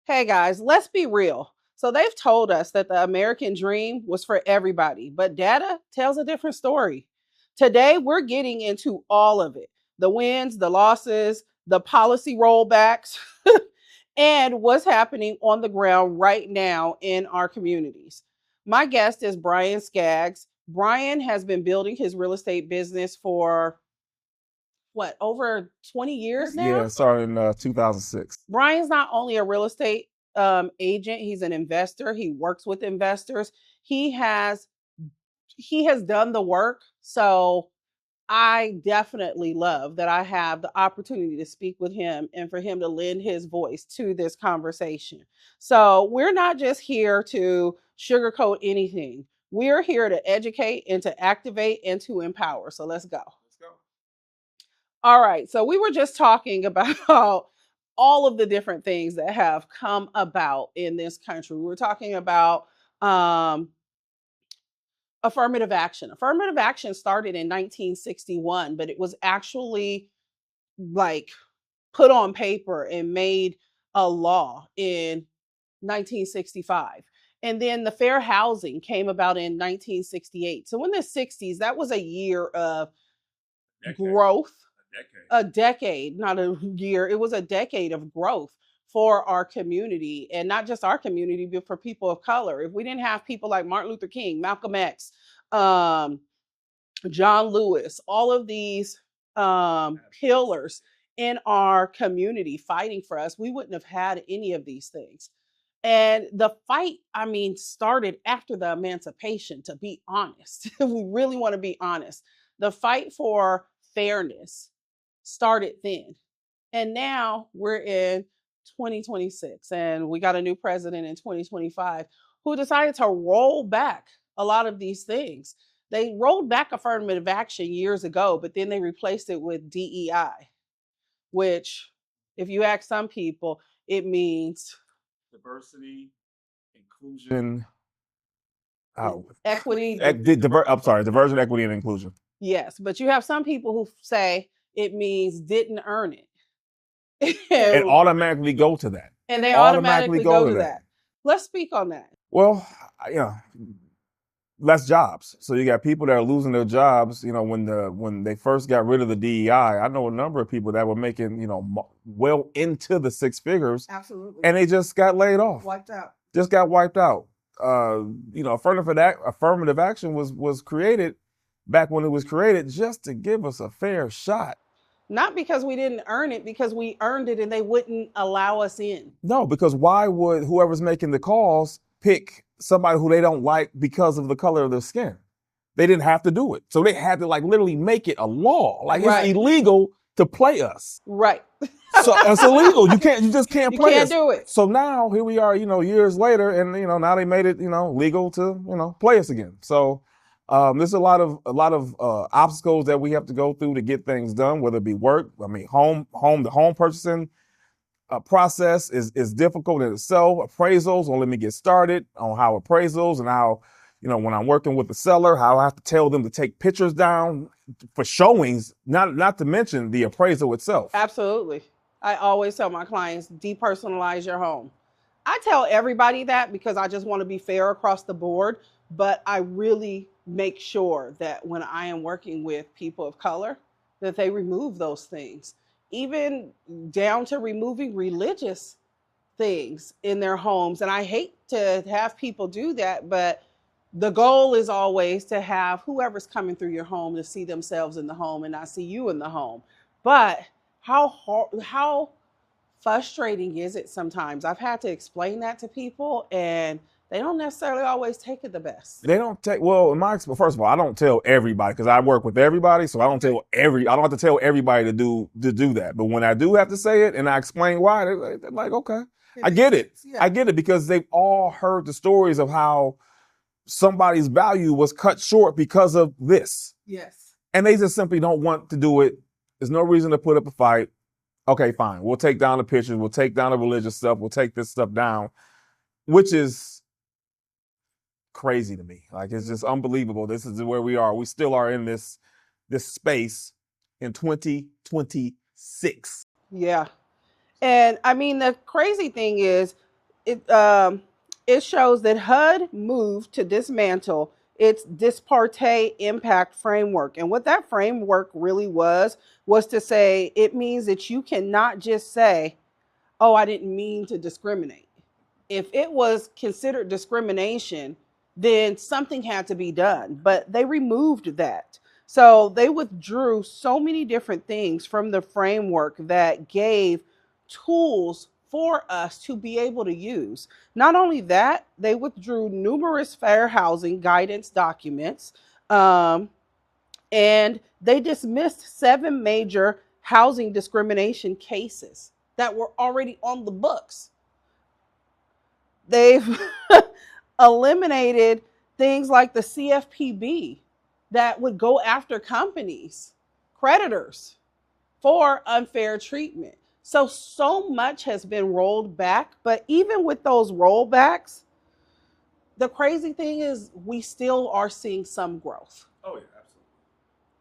Hey guys, let's be real. So they've told us that the American dream was for everybody, but data tells a different story. Today, we're getting into all of it: the wins, the losses, the policy rollbacks, and what's happening on the ground right now in our communities. My guest is Brian Scaggs. Brian has been building his real estate business for what, over 20 years now? Yeah, started in 2006. Brian's not only a real estate agent, he's an investor. He works with investors. He has he has done the work. So I definitely love that I have the opportunity to speak with him and for him to lend his voice to this conversation. So we're not just here to sugarcoat anything. We're here to educate and to activate and to empower. So let's go. Let's go. All right. So we were just talking about all of the different things that have come about in this country. We were talking about um, affirmative action. Affirmative action started in 1961, but it was actually like put on paper and made a law in 1965. And then the fair housing came about in 1968. So in the 60s, that was a year of growth, a decade, not a year. It was a decade of growth for our community, and not just our community, but for people of color. If we didn't have people like Martin Luther King, Malcolm X, um, John Lewis, all of these pillars in our community fighting for us, we wouldn't have had any of these things. And the fight, I mean, started after the emancipation, to be honest. We really want to be honest. The fight for fairness started then. And now we're in 2026, and we got a new president in 2025 who decided to roll back a lot of these things. They rolled back affirmative action years ago, but then they replaced it with DEI, which, if you ask some people, it means Diversity, inclusion, equity. I'm sorry, diversion, equity, and inclusion. Yes, but you have some people who say it means didn't earn it. And automatically go to that. And they automatically go to that. Let's speak on that. Well, less jobs. So you got people that are losing their jobs. When they first got rid of the DEI, I know a number of people that were making, well into the six figures. Absolutely. And they just got laid off. Wiped out. Just got wiped out. Affirmative action was created back when it was created just to give us a fair shot. Not because we didn't earn it, because we earned it and they wouldn't allow us in. No, because why would whoever's making the calls pick somebody who they don't like because of the color of their skin? They didn't have to do it. So they had to literally make it a law. It's illegal to play us. Right. So it's illegal. You just can't play us. You can't do it. So now here we are, years later, and now they made it, legal to, play us again. So there's a lot of obstacles that we have to go through to get things done, whether it be work. I mean, the home purchasing process is difficult in itself. Appraisals, let me get started on how appraisals and how, when I'm working with the seller, how I have to tell them to take pictures down for showings, not to mention the appraisal itself. Absolutely. I always tell my clients, depersonalize your home. I tell everybody that because I just want to be fair across the board, but I really make sure that when I am working with people of color, that they remove those things, even down to removing religious things in their homes. And I hate to have people do that, but the goal is always to have whoever's coming through your home to see themselves in the home and not see you in the home. But how frustrating is it sometimes? I've had to explain that to people, and they don't necessarily always take it the best. They don't take, well, first of all, I don't tell everybody because I work with everybody. So I don't have to tell everybody to do that. But when I do have to say it and I explain why, they're like, okay, I get it. Yeah. I get it, because they've all heard the stories of how somebody's value was cut short because of this. Yes. And they just simply don't want to do it. There's no reason to put up a fight. Okay, fine. We'll take down the pictures. We'll take down the religious stuff. We'll take this stuff down, which is crazy to me. It's just unbelievable. This is where we are. We still are in this space in 2026. Yeah. And I mean, the crazy thing is it shows that HUD moved to dismantle its disparate impact framework. And what that framework really was to say it means that you cannot just say, oh, I didn't mean to discriminate. If it was considered discrimination, then something had to be done. But they removed that. So they withdrew so many different things from the framework that gave tools for us to be able to use. Not only that, they withdrew numerous fair housing guidance documents, and they dismissed 7 major housing discrimination cases that were already on the books. They've eliminated things like the CFPB that would go after companies, creditors, for unfair treatment. So much has been rolled back, but even with those rollbacks, the crazy thing is we still are seeing some growth. Oh, yeah, absolutely.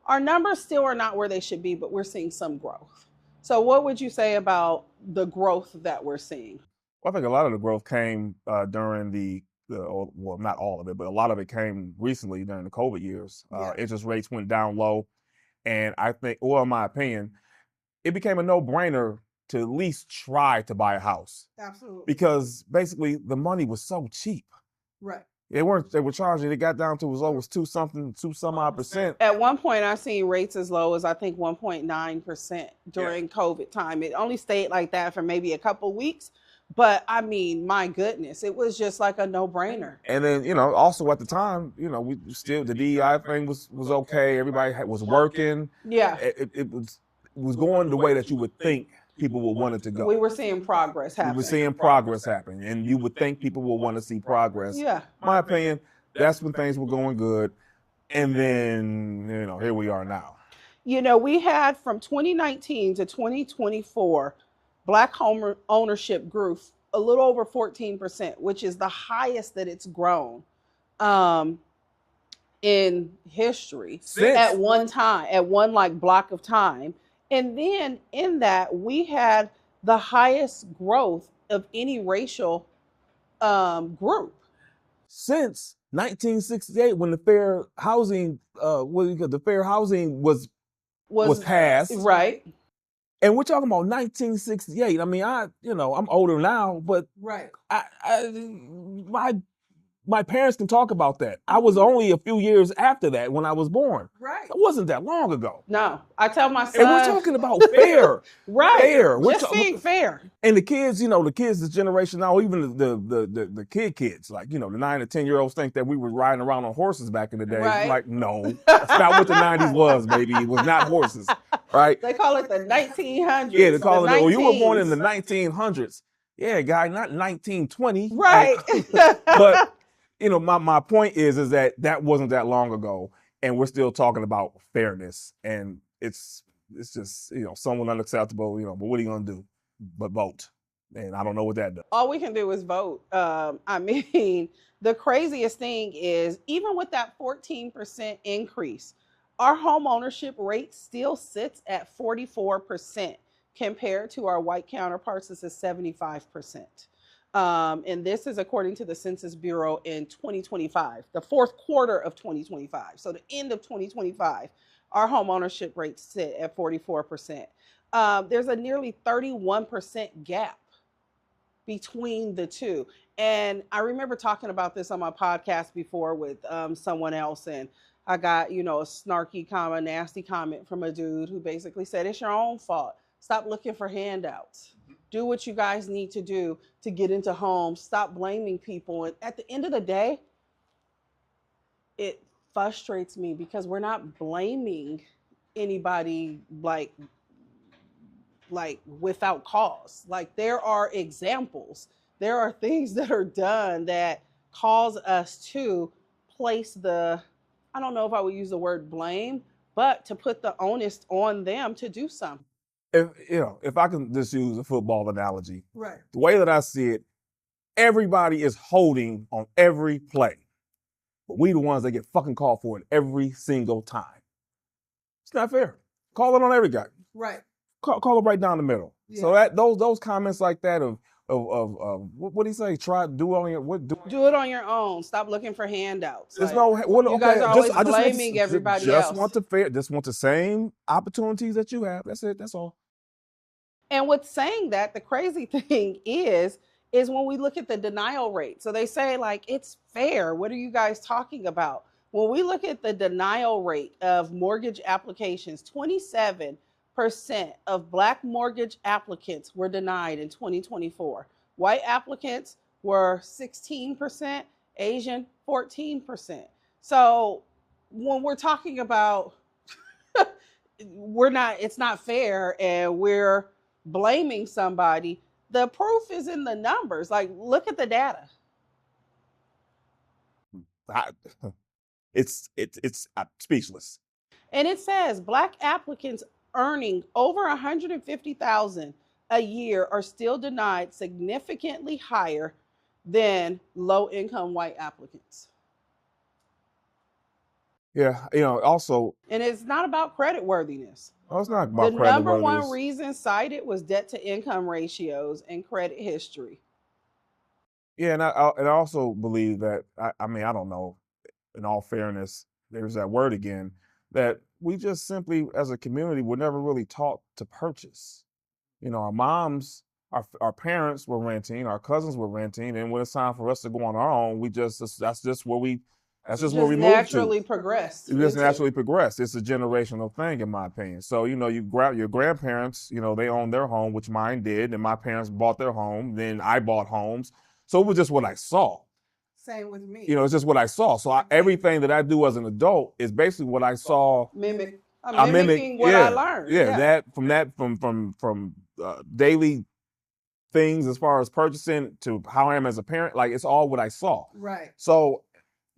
Our numbers still are not where they should be, but we're seeing some growth. So what would you say about the growth that we're seeing? Well, I think a lot of the growth came during well, not all of it, but a lot of it came recently during the COVID years. Interest rates went down low. And I think, well, in my opinion, it became a no-brainer to at least try to buy a house. Absolutely. Because basically the money was so cheap. Right. They were charging, it got down to as low as 2 some odd percent. At one point, I seen rates as low as I think 1.9% during COVID time. It only stayed like that for maybe a couple weeks. But I mean, my goodness, it was just like a no-brainer. And then, also at the time, we still, the DEI thing was okay. Everybody was working. Yeah. It was going the way that you would think people would want it to go. We were seeing progress happen. We were seeing progress happen, and you would think people would want to see progress. Yeah. My opinion, that's when things were going good. And then, here we are now. We had from 2019 to 2024, Black home ownership grew a little over 14%, which is the highest that it's grown in history at one time, at one block of time. And then in that, we had the highest growth of any racial group since 1968, when the fair housing was passed. Right. And we're talking about 1968. I mean, I'm older now, but right. My parents can talk about that. I was only a few years after that when I was born. Right. It wasn't that long ago. No, I tell my son. And we're talking about fair. Right. Fair. Just being fair. And the kids, this generation now, even the kids, like, the 9 or 10-year-olds think that we were riding around on horses back in the day. Right. Like, no, that's not what the 90s was, baby. It was not horses, right? They call it the 1900s. Yeah, they call it, well, you were born in the 1900s. Yeah, guy, not 1920. Right. But, my point is that wasn't that long ago, and we're still talking about fairness, and it's just, somewhat unacceptable, but what are you going to do but vote? And I don't know what that does. All we can do is vote. I mean, the craziest thing is, even with that 14% increase, our home ownership rate still sits at 44% compared to our white counterparts. This is 75%. And this is according to the Census Bureau in 2025, the fourth quarter of 2025. So the end of 2025, our home ownership rates sit at 44%. There's a nearly 31% gap between the two. And I remember talking about this on my podcast before with someone else, and I got, a snarky comment, nasty comment from a dude who basically said, it's your own fault. Stop looking for handouts. Do what you guys need to do to get into homes. Stop blaming people. And at the end of the day, it frustrates me because we're not blaming anybody like without cause. Like, there are examples. There are things that are done that cause us to place I don't know if I would use the word blame, but to put the onus on them to do something. If I can just use a football analogy, right? The way that I see it, everybody is holding on every play, but we the ones that get fucking called for it every single time. It's not fair. Call it on every guy. Right. Call it right down the middle. Yeah. So those comments like that of what do you say? Try do on your what do? Do it on your own. Stop looking for handouts. There's Like, no what, you guys okay. are always I just blaming everybody just else. want just want the same opportunities that you have. That's it. That's all. And with saying that, the crazy thing is when we look at the denial rate. So they say, like, it's fair. What are you guys talking about? When we look at the denial rate of mortgage applications, 27% of Black mortgage applicants were denied in 2024. White applicants were 16%, Asian 14%. So when we're talking about it's not fair and we're blaming somebody, the proof is in the numbers. Like, look at the data. I, I'm speechless. And it says Black applicants earning over 150,000 a year are still denied, significantly higher than low income white applicants. Yeah, also, and it's not about credit worthiness. oh, it's not The about number one creditworthiness. reason cited was debt to income ratios and credit history. Yeah, and I also believe that I mean I don't know. In all fairness, there's that word again that we just simply as a community were never really taught to purchase. Our moms, our parents were renting, our cousins were renting, and when it's time for us to go on our own, that's just where we moved to. Naturally progressed. It just naturally progressed. It's a generational thing, in my opinion. So you grab your grandparents, they owned their home, which mine did, and my parents bought their home. Then I bought homes, so it was just what I saw. Same with me. It's just what I saw. So everything that I do as an adult is basically what I saw. I'm mimicking what I learned. Yeah, that from daily things as far as purchasing to how I am as a parent. Like, it's all what I saw. Right. So,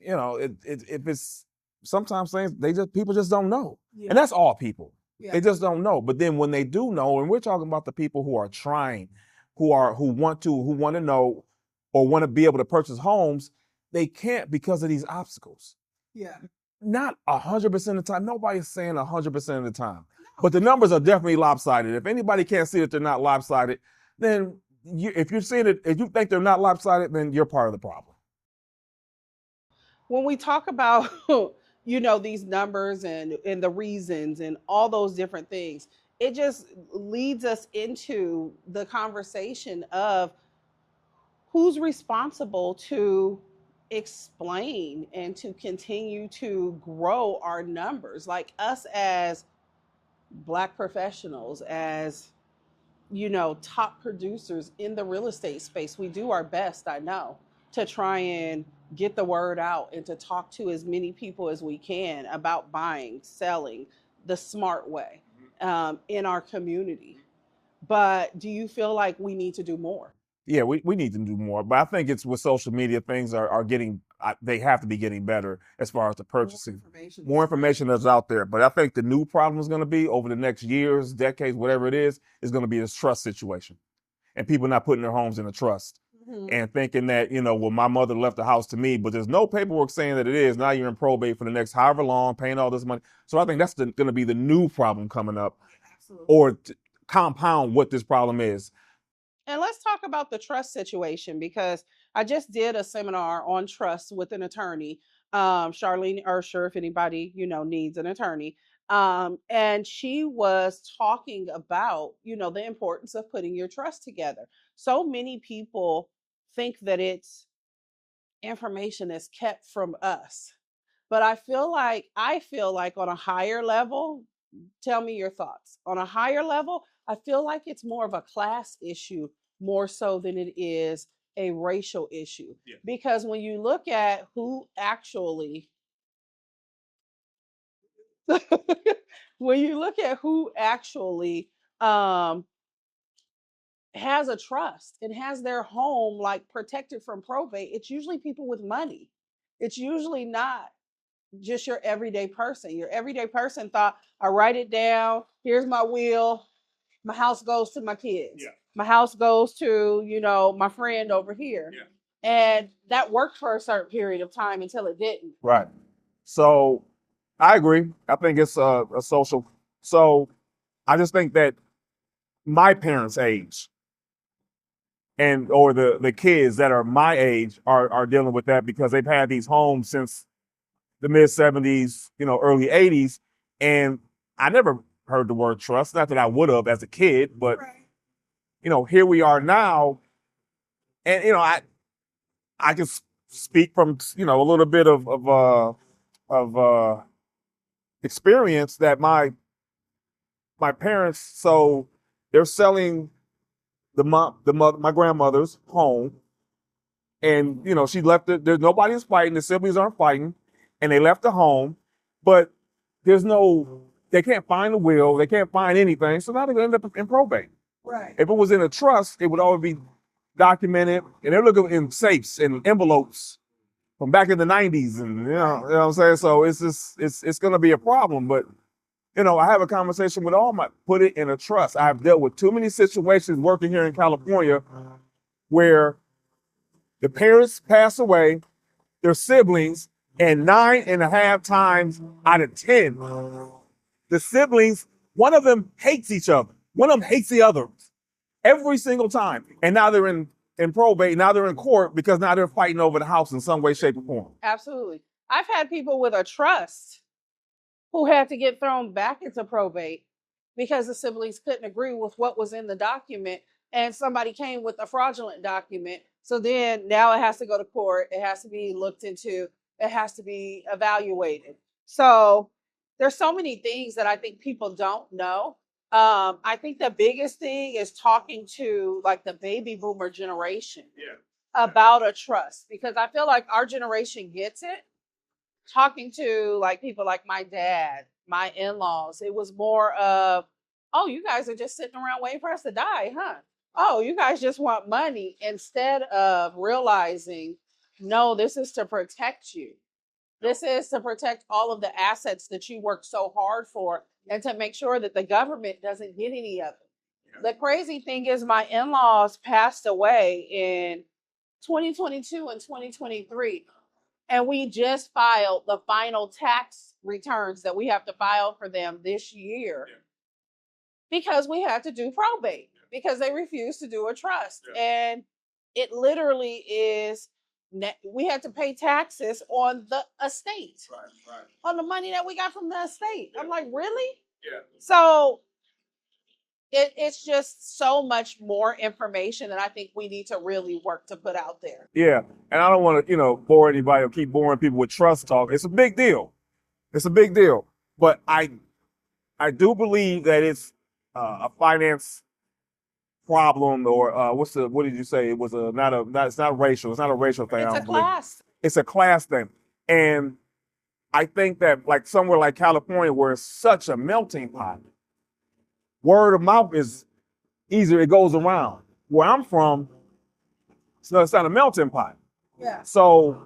if it's sometimes things people just don't know, and that's all people. Yeah. They just don't know. But then when they do know, and we're talking about the people who are trying, who want to know, or want to be able to purchase homes, they can't because of these obstacles. Yeah. Not 100% of the time. Nobody's saying 100% of the time. But the numbers are definitely lopsided. If anybody can't see that they're not lopsided, then if you think they're not lopsided, then you're part of the problem. When we talk about these numbers and the reasons and all those different things, it just leads us into the conversation of who's responsible to explain and to continue to grow our numbers. Like, us as Black professionals, as top producers in the real estate space, we do our best, I know, to try and get the word out and to talk to as many people as we can about buying, selling the smart way in our community. But do you feel like we need to do more? Yeah, we need to do more. But I think it's with social media, things are getting, they have to be getting better as far as the purchasing. More information that's out there. But I think the new problem is going to be over the next years, decades, whatever it is going to be this trust situation. And people not putting their homes in a trust. Mm-hmm. And thinking that, well, my mother left the house to me, but there's no paperwork saying that it is. Now you're in probate for the next however long, paying all this money. So I think that's going to be the new problem coming up. Absolutely. Or compound what this problem is. And let's talk about the trust situation, because I just did a seminar on trust with an attorney, Charlene Ursher, if anybody, needs an attorney. And she was talking about, the importance of putting your trust together. So many people think that it's information that's kept from us. But I feel like on a higher level, tell me your thoughts. On a higher level, I feel like it's more of a class issue more so than it is a racial issue. Yeah. Because when you look at who actually has a trust and has their home like protected from probate, it's usually people with money. It's usually not just your everyday person. Your everyday person thought, I write it down, here's my will, my house goes to my kids. Yeah. My house goes to, my friend over here. Yeah. And that worked for a certain period of time until it didn't. Right. So I agree. I think it's a social. So I just think that my parents' age, and or the kids that are my age are dealing with that because they've had these homes since the mid 70s, early 80s. And I never heard the word trust. Not that I would have as a kid, but here we are now. And I can speak from a little bit of experience that my parents, so they're selling my grandmother's home, and she left it. There's nobody's fighting. The siblings aren't fighting, and they left the home, but they can't find the will. They can't find anything. So now they're going to end up in probate. Right. If it was in a trust, it would always be documented, and they're looking in safes and envelopes from back in the 90s, and you know what I'm saying. So it's going to be a problem. But I have a conversation with put it in a trust. I've dealt with too many situations working here in California where the parents pass away, their siblings, and 9.5 times out of 10, the siblings, one of them hates each other. One of them hates the other every single time. And now they're in probate. Now they're in court because now they're fighting over the house in some way, shape, or form. Absolutely. I've had people with a trust who had to get thrown back into probate because the siblings couldn't agree with what was in the document, and somebody came with a fraudulent document. So then now it has to go to court. It has to be looked into. It has to be evaluated. So there's so many things that I think people don't know. I think the biggest thing is talking to like the baby boomer generation about a trust, because I feel like our generation gets it. Talking to like people like my dad, my in-laws, it was more of, oh, you guys are just sitting around waiting for us to die, huh? Oh, you guys just want money, instead of realizing, no, this is to protect you. This is to protect all of the assets that you work so hard for, and to make sure that the government doesn't get any of it. The crazy thing is my in-laws passed away in 2022 and 2023. And we just filed the final tax returns that we have to file for them this year because we had to do probate because they refused to do a trust. And it literally is, we had to pay taxes on the estate, on the money that we got from the estate. I'm like, really? So it's just so much more information that I think we need to really work to put out there. Yeah, and I don't want to, bore anybody or keep boring people with trust talk. It's a big deal. It's a big deal. But I do believe that it's a finance problem, or what did you say? It was it's not racial. It's not a racial thing. It's a class. It's a class thing, and I think that like somewhere like California, where it's such a melting pot, word of mouth is easier. It goes around. Where I'm from, so it's not a melting pot. Yeah. So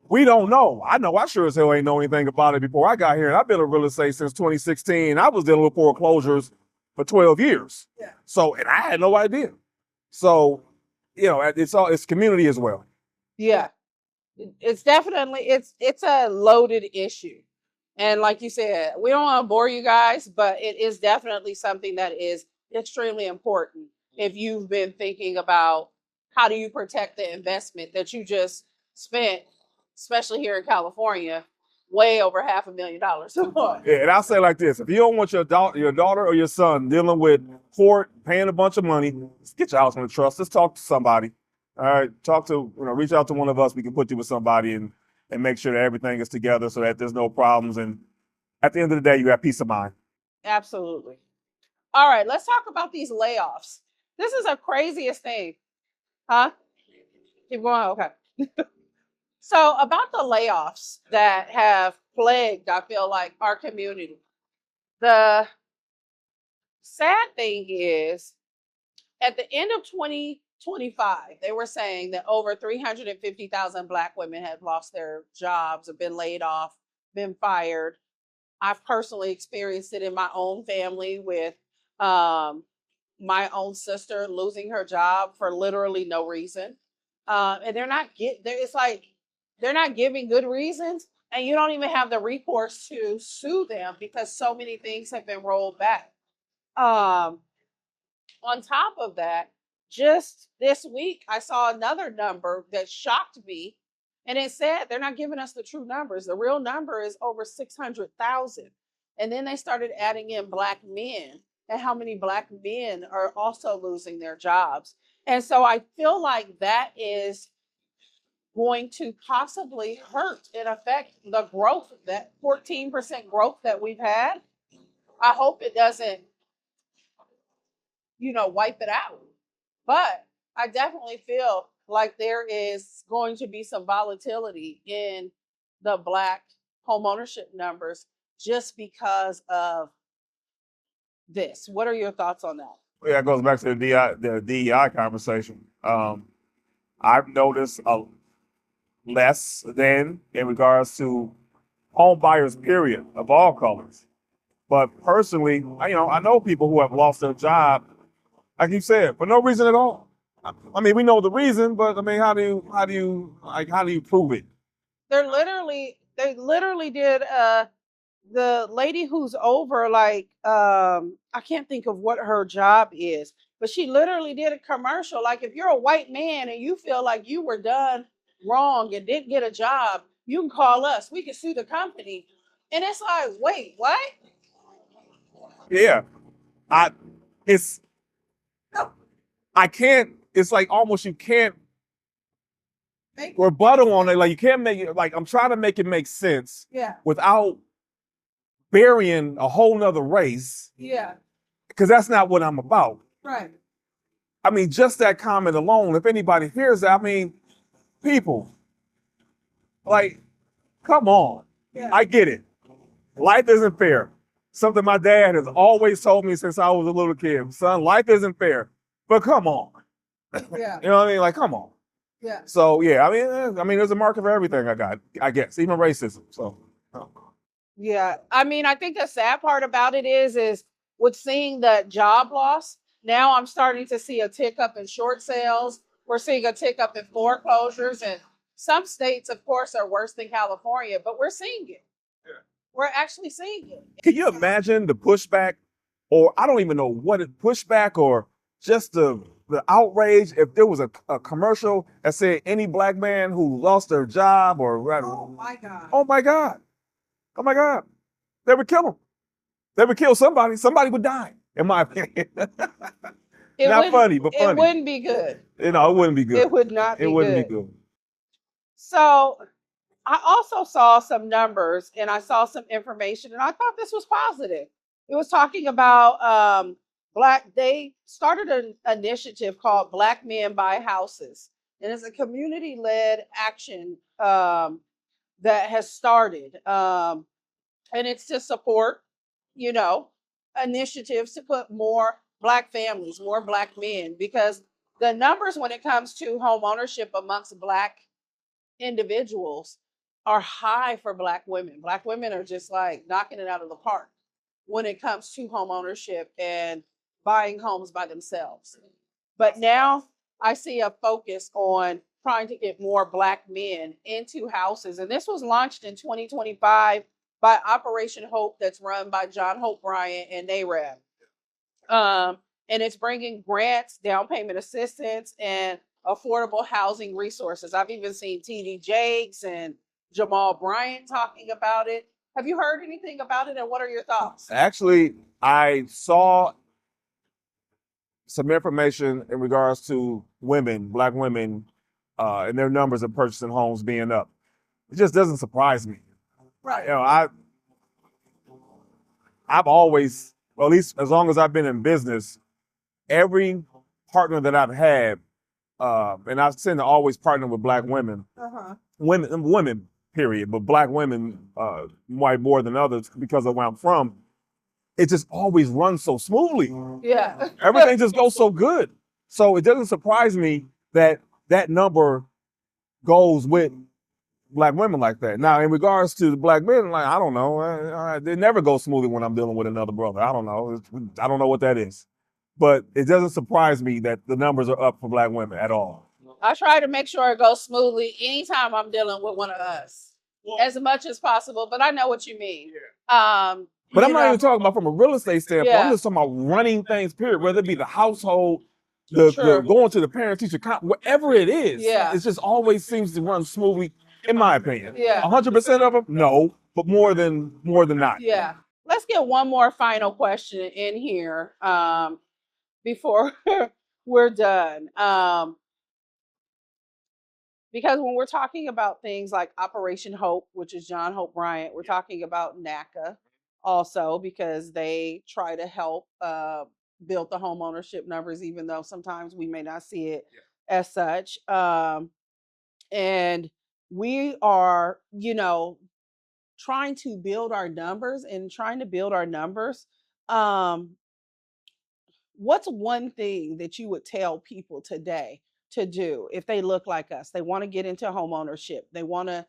we don't know. I sure as hell ain't know anything about it before I got here. And I've been in real estate since 2016. I was dealing with foreclosures for 12 years. Yeah. So, and I had no idea. So, it's community as well. Yeah. It's definitely, it's a loaded issue. And like you said, we don't want to bore you guys, but it is definitely something that is extremely important if you've been thinking about how do you protect the investment that you just spent, especially here in California, way over $500,000. Yeah, and I'll say like this: if you don't want your daughter or your son dealing with court, paying a bunch of money, just get your house on the trust. Let's talk to somebody. All right, reach out to one of us. We can put you with somebody and make sure that everything is together so that there's no problems. And at the end of the day, you have peace of mind. Absolutely. All right, let's talk about these layoffs. This is the craziest thing. Huh? Keep going. Okay. So about the layoffs that have plagued, I feel like, our community. The sad thing is, at the end of 2025, they were saying that over 350,000 Black women have lost their jobs, have been laid off, been fired. I've personally experienced it in my own family with my own sister losing her job for literally no reason. And they're not giving good reasons, and you don't even have the recourse to sue them because so many things have been rolled back. On top of that, just this week, I saw another number that shocked me. And it said they're not giving us the true numbers. The real number is over 600,000. And then they started adding in Black men and how many Black men are also losing their jobs. And so I feel like that is going to possibly hurt and affect the growth, that 14% growth that we've had. I hope it doesn't, wipe it out. But I definitely feel like there is going to be some volatility in the Black homeownership numbers just because of this. What are your thoughts on that? Yeah, it goes back to the DEI conversation. I've noticed a less than in regards to home buyers, period, of all colors. But personally, I know people who have lost their job, like you said, for no reason at all. I mean, we know the reason, but I mean, how do you prove it? They literally did the lady who's over I can't think of what her job is, but she literally did a commercial. Like, if you're a white man and you feel like you were done wrong and didn't get a job, you can call us. We can sue the company. And it's like, wait, what? Yeah, I it's I can't. It's like almost you can't rebuttal on it. Like you can't make it. Like I'm trying to make it make sense. Yeah. Without burying a whole nother race. Yeah. Because that's not what I'm about. Right. I mean, just that comment alone. If anybody hears that, I mean, people, like, come on. Yeah. I get it. Life isn't fair. Something my dad has always told me since I was a little kid. Son, life isn't fair. But come on. Yeah. You know what I mean? Like, come on. Yeah. So yeah, I mean, there's a market for everything. I guess, even racism. So. Yeah, I mean, I think the sad part about it is with seeing the job loss. Now I'm starting to see a tick up in short sales. We're seeing a tick up in foreclosures, and some states, of course, are worse than California, but we're seeing it. Yeah. We're actually seeing it. Can you imagine the pushback, or I don't even know what it pushback, or just the outrage if there was a commercial that said any Black man who lost their job or oh my God. Oh my God. Oh my God. They would kill him. They would kill somebody. Somebody would die, in my opinion. Not funny, but funny. It wouldn't be good. It wouldn't be good. It would not be good. It wouldn't be good. So I also saw some numbers and I saw some information, and I thought this was positive. It was talking about they started an initiative called Black Men Buy Houses. And it's a community-led action that has started. And it's to support, initiatives to put more Black families, more Black men, because the numbers when it comes to home ownership amongst Black individuals are high for Black women. Black women are just like knocking it out of the park when it comes to home ownership and buying homes by themselves. But now I see a focus on trying to get more Black men into houses. And this was launched in 2025 by Operation Hope, that's run by John Hope Bryant and NARAB. And it's bringing grants, down payment assistance, and affordable housing resources. I've even seen TD Jakes and Jamal Bryant talking about it. Have you heard anything about it, and what are your thoughts? Actually, I saw some information in regards to women, Black women, and their numbers of purchasing homes being up. It just doesn't surprise me. Right. I've always, well, at least as long as I've been in business, every partner that I've had, and I tend to always partner with Black women, women, period, but Black women, why more than others because of where I'm from, it just always runs so smoothly. Yeah. Everything just goes so good. So it doesn't surprise me that that number goes with Black women like that. Now, in regards to the Black men, like, I don't know. It never goes smoothly when I'm dealing with another brother. I don't know. I don't know what that is. But it doesn't surprise me that the numbers are up for Black women at all. I try to make sure it goes smoothly anytime I'm dealing with one of us, as much as possible. But I know what you mean. But I'm not even talking about from a real estate standpoint. Yeah. I'm just talking about running things, period. Whether it be the household, the going to the parent teacher whatever it is, Yeah. it just always seems to run smoothly, in my opinion. Yeah. 100% of them, no, but more than not. Yeah. Let's get one more final question in here before we're done. Because when we're talking about things like Operation Hope, which is John Hope Bryant, we're talking about NACA also because they try to help build the home ownership numbers, even though sometimes we may not see it as such. And we are, trying to build our numbers and trying to build our numbers. What's one thing that you would tell people today to do if they look like us? They want to get into home ownership. They want to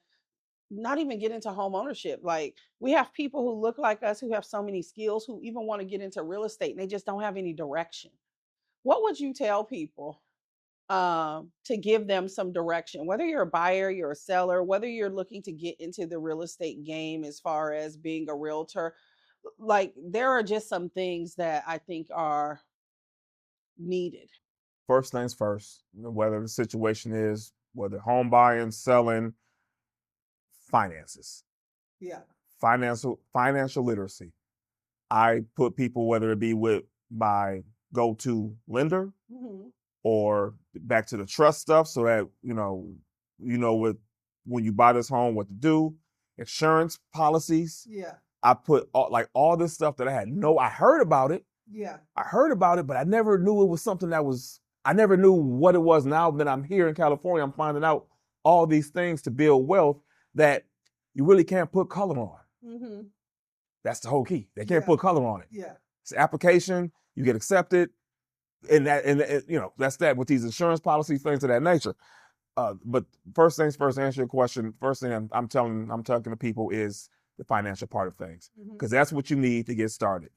not even get into home ownership. Like we have people who look like us who have so many skills who even want to get into real estate and they just don't have any direction. What would you tell people to give them some direction? Whether you're a buyer, you're a seller, whether you're looking to get into the real estate game as far as being a realtor, like there are just some things that I think are needed. First things first, whether the situation is whether home buying, selling, finances. Yeah. Financial literacy. I put people, whether it be with my go-to lender or back to the trust stuff, so that with when you buy this home, what to do, insurance policies. Yeah. I put all this stuff that I heard about it. Yeah. I heard about it, but I never knew it was something I never knew what it was. Now that I'm here in California, I'm finding out all these things to build wealth that you really can't put color on. That's the whole key. They can't put color on it. Yeah. It's an application, you get accepted, and that's that with these insurance policies, things of that nature. But first things first, to answer your question, first thing I'm talking to people is the financial part of things, because that's what you need to get started.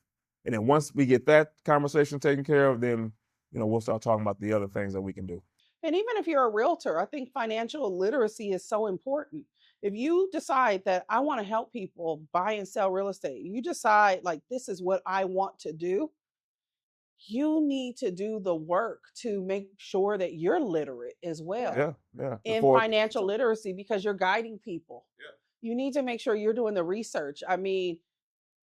And then once we get that conversation taken care of, then we'll start talking about the other things that we can do. And even if you're a realtor, I think financial literacy is so important. If you decide that I want to help people buy and sell real estate, you decide like this is what I want to do, you need to do the work to make sure that you're literate as well. Yeah. In financial literacy, because you're guiding people. Yeah. You need to make sure you're doing the research. I mean,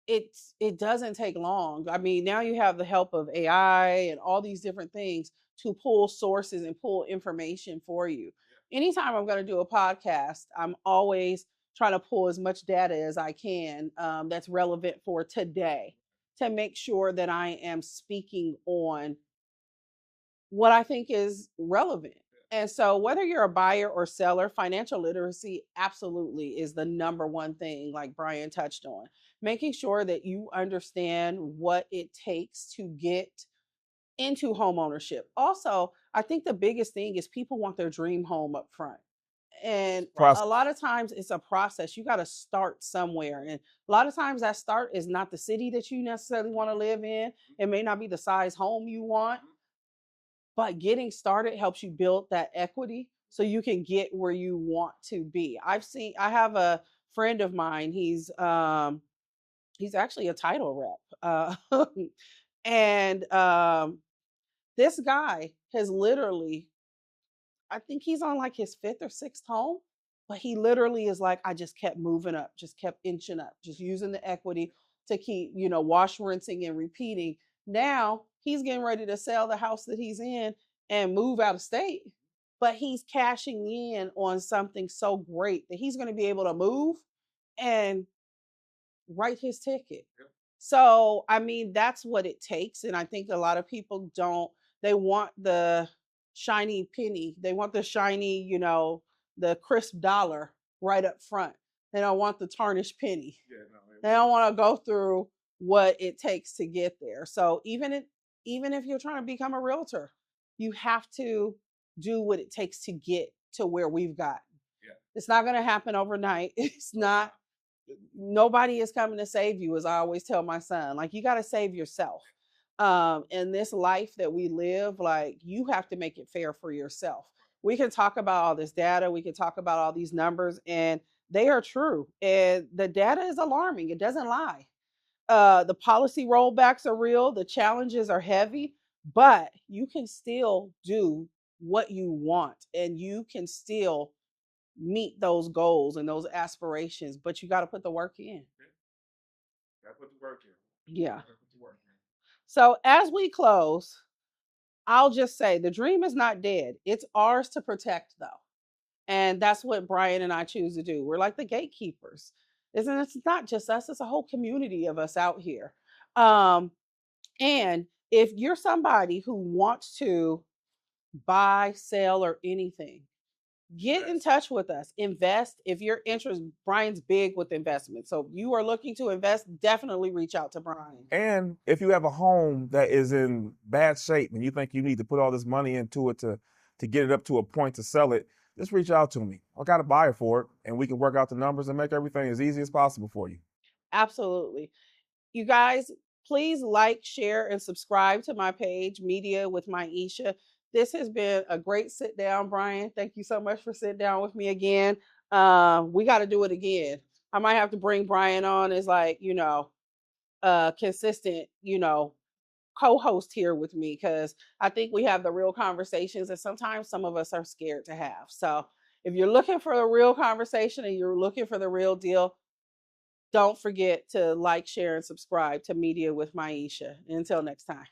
it doesn't take long. I mean, now you have the help of AI and all these different things to pull sources and pull information for you. Yeah. Anytime I'm going to do a podcast, I'm always trying to pull as much data as I can that's relevant for today to make sure that I am speaking on what I think is relevant. And so, whether you're a buyer or seller, financial literacy absolutely is the number one thing, like Brian touched on. Making sure that you understand what it takes to get into home ownership. Also, I think the biggest thing is people want their dream home up front. And a lot of times it's a process. You got to start somewhere. And a lot of times that start is not the city that you necessarily want to live in. It may not be the size home you want. But getting started helps you build that equity so you can get where you want to be. I have a friend of mine, he's actually a title rep. And this guy has literally, I think he's on like his fifth or sixth home, but he literally is like, I just kept moving up, just kept inching up, just using the equity to keep, wash, rinsing, and repeating. Now he's getting ready to sell the house that he's in and move out of state, but he's cashing in on something so great that he's going to be able to move and write his ticket. Yep. So, I mean, that's what it takes. And I think a lot of people they want the shiny penny. They want the shiny, the crisp dollar right up front. They don't want the tarnished penny. Yeah, no, they don't want to go through what it takes to get there. So even if you're trying to become a realtor, you have to do what it takes to get to where we've gotten. Yeah. It's not going to happen overnight. It's not. Nobody is coming to save you, as I always tell my son. Like, you got to save yourself. In this life that we live, like, you have to make it fair for yourself. We can talk about all this data, we can talk about all these numbers, and they are true. And the data is alarming. It doesn't lie. The policy rollbacks are real. The challenges are heavy, but you can still do what you want and you can still meet those goals and those aspirations, but you got to put the work in. Got to put the work in. Yeah. So as we close, I'll just say the dream is not dead. It's ours to protect, though. And that's what Brian and I choose to do. We're like the gatekeepers. Isn't it? It's not just us, it's a whole community of us out here. And if you're somebody who wants to buy, sell, or anything, get in touch with us. Invest if you're interested. Brian's big with investment. So if you are looking to invest, definitely reach out to Brian. And if you have a home that is in bad shape and you think you need to put all this money into it to get it up to a point to sell it, just reach out to me. I got a buyer for it, and we can work out the numbers and make everything as easy as possible for you. Absolutely. You guys, please like, share, and subscribe to my page, Media with Myiesha. This has been a great sit down, Brian. Thank you so much for sitting down with me again. We got to do it again. I might have to bring Brian on as like, consistent, co-host here with me, because I think we have the real conversations that sometimes some of us are scared to have. So if you're looking for a real conversation and you're looking for the real deal, don't forget to like, share, and subscribe to Media with Myiesha. Until next time.